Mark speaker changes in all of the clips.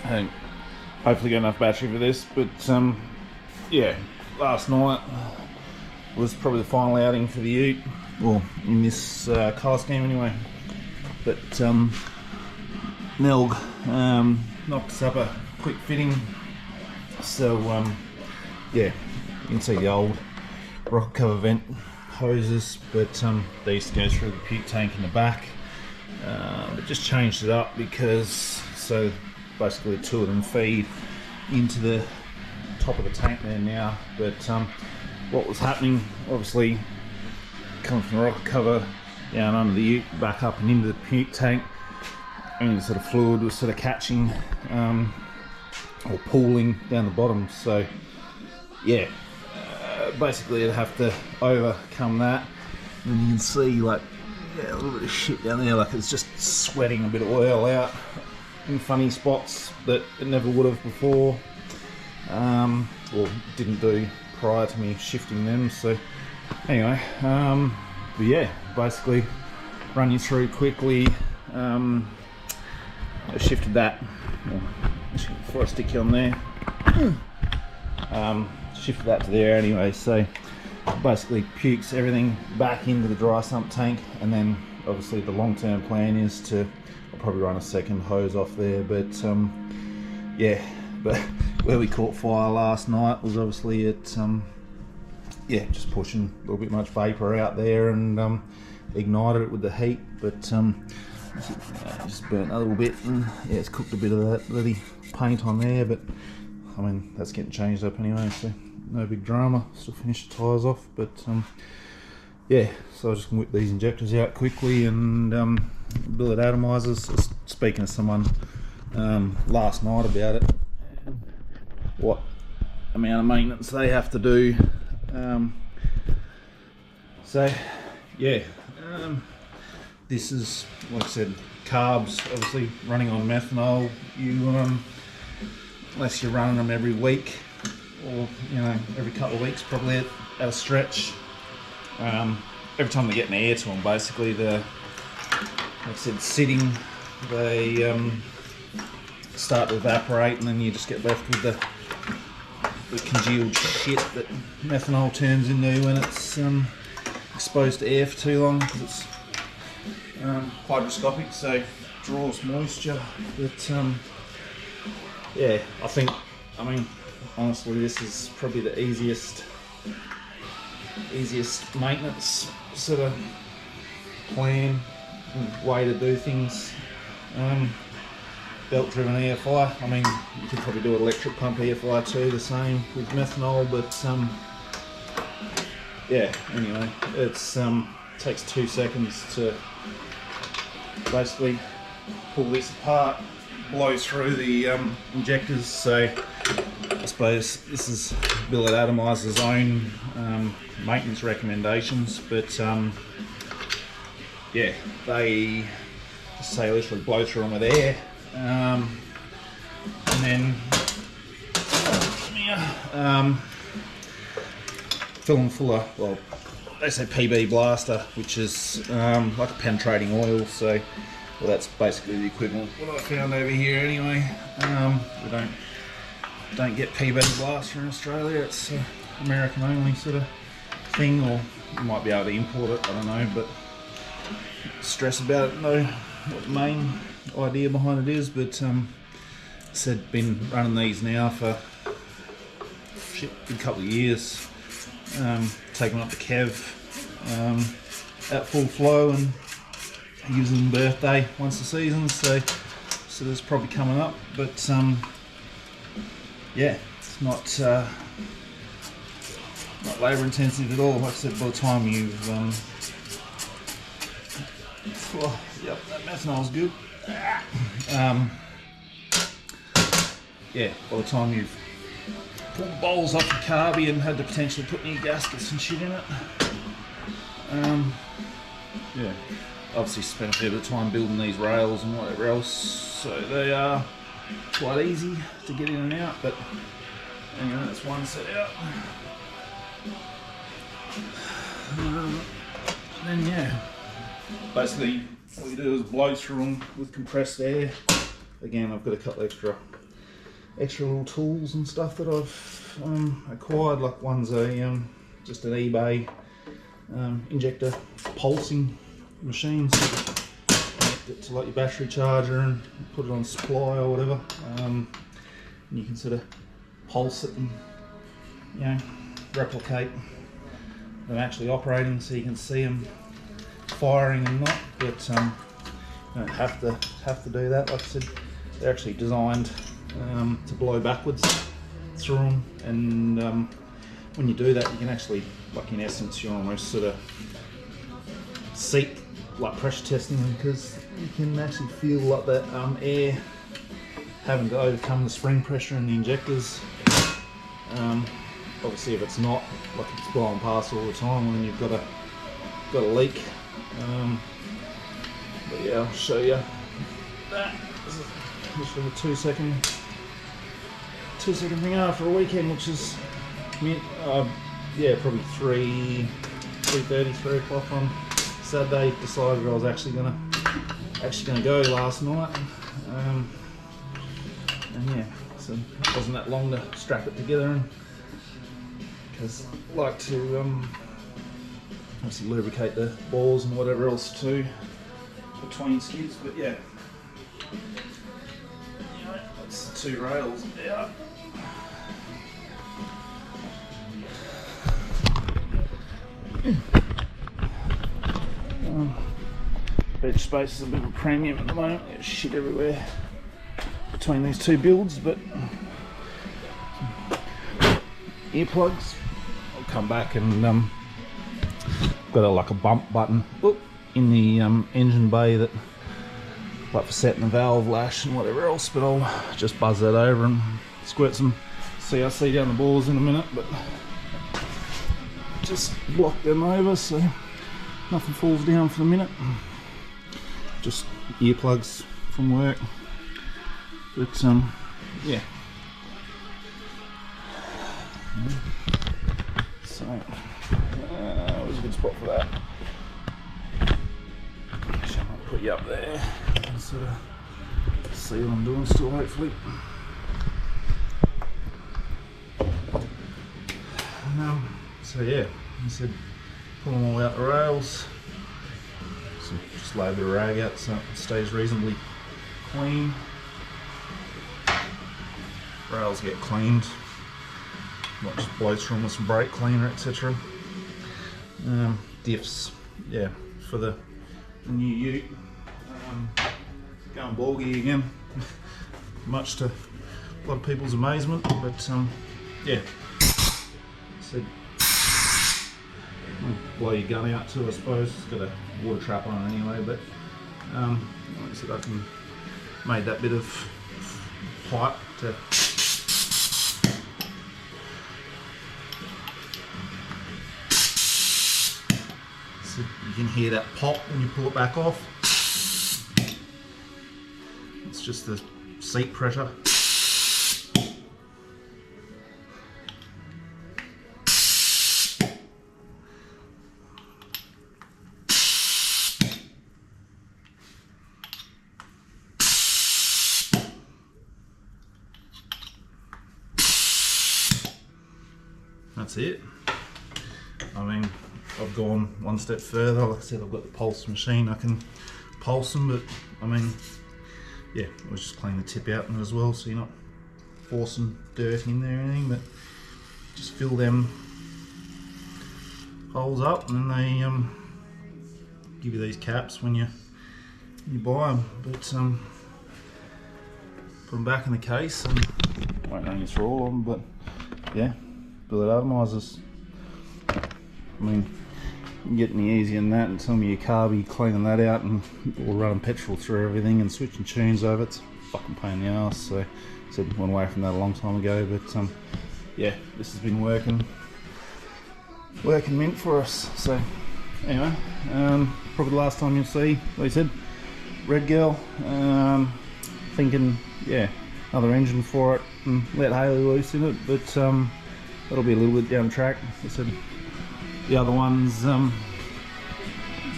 Speaker 1: And hopefully get enough battery for this, but yeah, last night was probably the final outing for the ute, well, in this colour scheme anyway. But Nelg knocked us up a quick fitting, so yeah, you can see the old rocket cover vent hoses, but they used to go through the puke tank in the back, but just changed it up because so basically the two of them feed into the top of the tank there now. But what was happening, obviously coming from the rocket cover down under the ute, back up and into the puke tank, and the sort of fluid was sort of catching or pooling down the bottom. So yeah, basically I'd have to overcome that, and you can see like, yeah, a little bit of shit down there, like it's just sweating a bit of oil out in funny spots that it never would have before, or didn't do prior to me shifting them. So anyway, but yeah, basically run you through quickly. I shifted that, well, before I stick you on there, shifted that to there anyway. So basically pukes everything back into the dry sump tank, and then obviously the long-term plan is to, I'll probably run a second hose off there. But yeah, but where we caught fire last night was obviously at yeah, just pushing a little bit much vapor out there, and ignited it with the heat. But just burnt a little bit, and yeah, it's cooked a bit of that bloody paint on there, but I mean that's getting changed up anyway, so no big drama. Still finish the tyres off, but yeah, so I just can whip these injectors out quickly. And Billet atomizers, I was speaking to someone last night about it, what amount of maintenance they have to do. So yeah, this is, like I said, carbs, obviously running on methanol. You unless you're running them every week, or you know, every couple of weeks probably at a stretch, every time they get an air to them, basically the, like I said, sitting, they start to evaporate, and then you just get left with the congealed shit that methanol turns into when it's exposed to air for too long, because it's hygroscopic, so draws moisture. But yeah, I mean honestly, this is probably the easiest maintenance sort of plan and way to do things. Belt driven EFI, I mean you could probably do an electric pump EFI too, the same with methanol, but yeah, anyway, it's takes 2 seconds to basically pull this apart, blow through the injectors. So I suppose this is Billet Atomizer's own maintenance recommendations, but yeah, they say literally blow through them with air, and then fill them full of, well, they say PB blaster, which is like a penetrating oil. So, well, that's basically the equivalent of what I found over here anyway. We don't get PB blaster in Australia. It's an American only sort of thing, or you might be able to import it, I don't know, but stress about it, know what the main idea behind it is. But said been running these now for a couple of years, taking up the Kev at full flow and using birthday once a season, so that's probably coming up. But yeah, it's not labour intensive at all. Like I said, by the time you've oh, yep, that methanol's good. Yeah, by the time you've pulled the bowls off the carby and had to potentially put new gaskets and shit in it, yeah, obviously spent a fair bit of time building these rails and whatever else, so they are quite easy to get in and out. But anyway, that's one set out. Then yeah, basically all you do is blow through them with compressed air. Again, I've got a couple extra extra little tools and stuff that I've acquired. Like one's a just an eBay injector pulsing machine, so connect it to like your battery charger and put it on supply or whatever, and you can sort of pulse it and, you know, replicate them actually operating, so you can see them firing and not. But you don't have to do that. Like I said, they're actually designed to blow backwards through them, and when you do that, you can actually, like in essence, you're almost sort of seat like pressure testing them, because you can actually feel like that air having to overcome the spring pressure in the injectors. Obviously, if it's not, like it's blowing past all the time, then you've got a leak. But yeah, I'll show you that. Just a 2 second thing after a weekend, which is yeah, probably 3:30, 3 o'clock on Saturday. Decided I was actually gonna go last night, and yeah, so it wasn't that long to strap it together, and because I like to obviously lubricate the balls and whatever else too between skids. But yeah, you know, that's the 2 rails out. Bench space is a bit of a premium at the moment. There's shit everywhere between these 2 builds, but earplugs. I'll come back and got like a bump button in the engine bay that, like, for setting the valve lash and whatever else. But I'll just buzz that over and squirt some CRC down the balls in a minute. But just block them over so nothing falls down for the minute. Just earplugs from work. But yeah. So was a good spot for that. Actually, I might put you up there and sort of see what I'm doing still, hopefully. So yeah, I said pull them all out the rails. So just lay a bit of rag out so it stays reasonably clean. Rails get cleaned, not just blow through them with some brake cleaner, etc. Diffs, yeah, for the new ute, going boggy again, much to a lot of people's amazement. But yeah, so blow your gun out too, I suppose. It's got a water trap on it anyway, but like I said, I can made that bit of pipe to so you can hear that pop when you pull it back off. It's just the seat pressure. That's it. I mean, I've gone one step further. Like I said, I've got the pulse machine. I can pulse them, but I mean, yeah, we'll just clean the tip out in it as well, so you're not forcing dirt in there or anything. But just fill them holes up, and then they give you these caps when you buy them. But put them back in the case, and I won't run you through all of them, but yeah. Billet atomizers. I mean, you can get any easier than that, and tell me your carby cleaning that out and or running petrol through everything and switching tunes over. It's a fucking pain in the ass. So I said went away from that a long time ago, but yeah, this has been working mint for us. So anyway, probably the last time you'll see, like I said, Red Girl, thinking yeah, another engine for it and let Haley loose in it, but that'll be a little bit down the track. I said the other ones,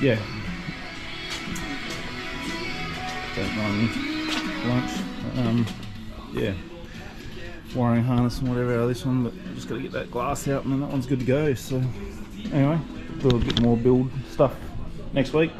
Speaker 1: yeah, don't mind me, lunch, yeah, wiring harness and whatever out of this one, but just got to get that glass out and then that one's good to go. So anyway, do a bit more build stuff next week.